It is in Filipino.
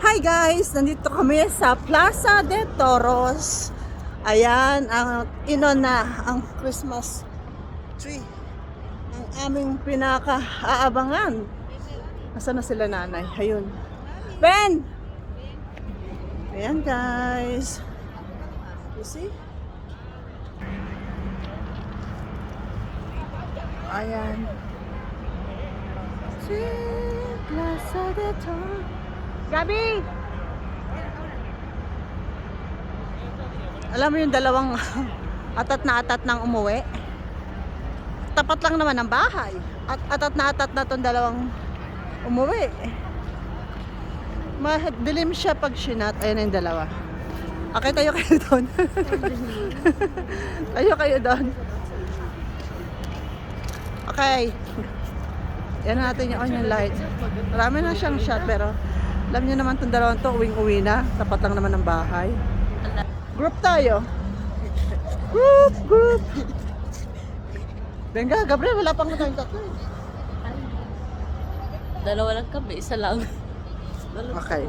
Hi guys! Nandito kami sa Plaza de Toros. Ayan, ang na ang Christmas tree. Ang aming pinaka-aabangan. Nasaan na sila nanay? Ayun. Ben! Ayan guys. You see? Ayan. Plaza de Toros. Gabi! Alam mo yung dalawang atat na atat nang umuwi? Tapat lang naman ang bahay. At atat na tong dalawang umuwi. Dilim siya pag sinat. Ayan na yung dalawa. Okay, tayo kayo doon. Tayo kayo doon. Okay. Yan natin yung light. Marami na siyang shot pero alam niyo naman itong dalawang to, uwing-uwi na. Tapat lang naman ng bahay. Group tayo. Group. Benga, Gabriel, wala pang tayong tatlo. Dalawa lang kami, isa lang. Okay.